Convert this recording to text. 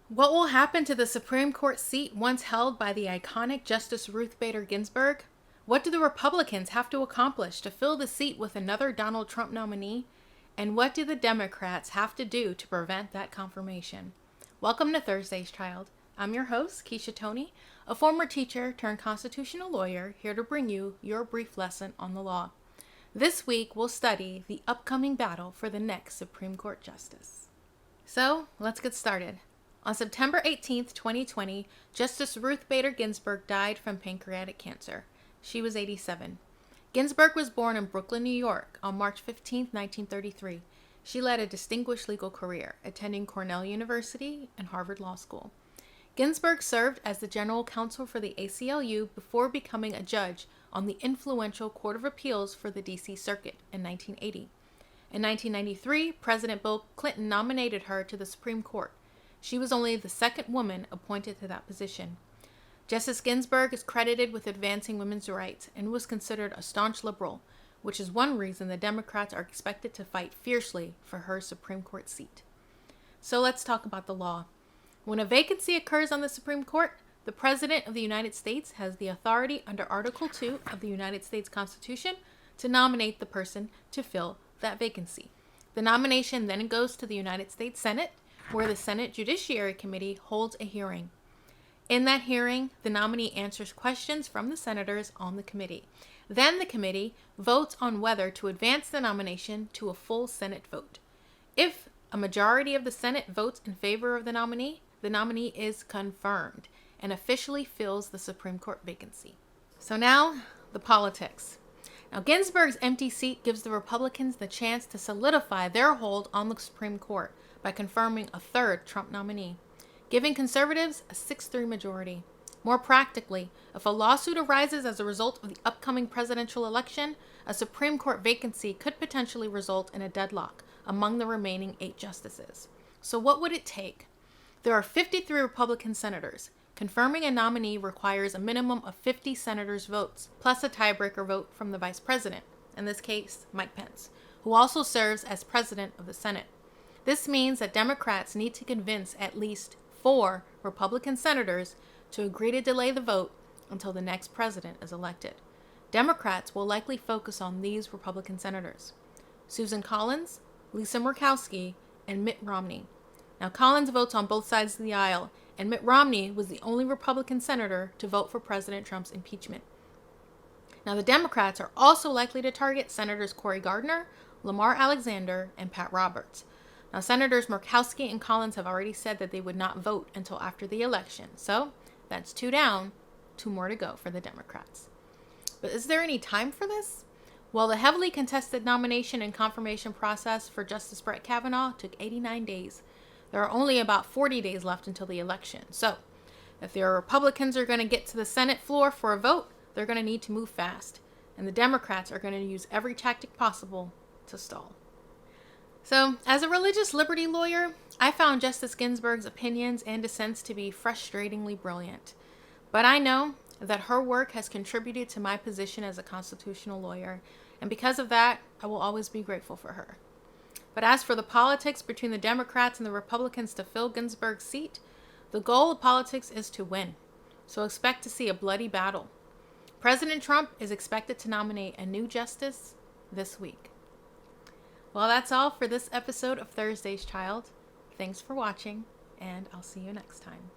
What will happen to the Supreme Court seat once held by the iconic Justice Ruth Bader Ginsburg? What do the Republicans have to accomplish to fill the seat with another Donald Trump nominee? And what do the Democrats have to do to prevent that confirmation? Welcome to Thursday's Child. I'm your host, KeishaToni, a former teacher turned constitutional lawyer, here to bring you your brief lesson on the law. This week, we'll study the upcoming battle for the next Supreme Court Justice. So, let's get started. On September 18, 2020, Justice Ruth Bader Ginsburg died from pancreatic cancer. She was 87. Ginsburg was born in Brooklyn, New York on March 15, 1933. She led a distinguished legal career, attending Cornell University and Harvard Law School. Ginsburg served as the general counsel for the ACLU before becoming a judge on the influential Court of Appeals for the D.C. Circuit in 1980. In 1993, President Bill Clinton nominated her to the Supreme Court. She was only the second woman appointed to that position. Justice Ginsburg is credited with advancing women's rights and was considered a staunch liberal, which is one reason the Democrats are expected to fight fiercely for her Supreme Court seat. So let's talk about the law. When a vacancy occurs on the Supreme Court, the President of the United States has the authority under Article 2 of the United States Constitution to nominate the person to fill that vacancy. The nomination then goes to the United States Senate, where the Senate Judiciary Committee holds a hearing. In that hearing, the nominee answers questions from the senators on the committee. Then the committee votes on whether to advance the nomination to a full Senate vote. If a majority of the Senate votes in favor of the nominee is confirmed and officially fills the Supreme Court vacancy. So now, the politics. Now, Ginsburg's empty seat gives the Republicans the chance to solidify their hold on the Supreme Court by confirming a third Trump nominee, giving conservatives a 6-3 majority. More practically, if a lawsuit arises as a result of the upcoming presidential election, a Supreme Court vacancy could potentially result in a deadlock among the remaining 8 justices. So what would it take? There are 53 Republican senators. Confirming a nominee requires a minimum of 50 senators' votes, plus a tiebreaker vote from the vice president, in this case, Mike Pence, who also serves as president of the Senate. This means that Democrats need to convince at least 4 Republican senators to agree to delay the vote until the next president is elected. Democrats will likely focus on these Republican senators: Susan Collins, Lisa Murkowski, and Mitt Romney. Now, Collins votes on both sides of the aisle, and Mitt Romney was the only Republican senator to vote for President Trump's impeachment. Now, the Democrats are also likely to target Senators Cory Gardner, Lamar Alexander, and Pat Roberts. Now, Senators Murkowski and Collins have already said that they would not vote until after the election. So that's 2 down, 2 more to go for the Democrats. But is there any time for this? Well, the heavily contested nomination and confirmation process for Justice Brett Kavanaugh took 89 days. There are only about 40 days left until the election. So if the Republicans are going to get to the Senate floor for a vote, they're going to need to move fast. And the Democrats are going to use every tactic possible to stall. So, as a religious liberty lawyer, I found Justice Ginsburg's opinions and dissents to be frustratingly brilliant. But I know that her work has contributed to my position as a constitutional lawyer, and because of that, I will always be grateful for her. But as for the politics between the Democrats and the Republicans to fill Ginsburg's seat, the goal of politics is to win. So expect to see a bloody battle. President Trump is expected to nominate a new justice this week. Well, that's all for this episode of Thursday's Child. Thanks for watching, and I'll see you next time.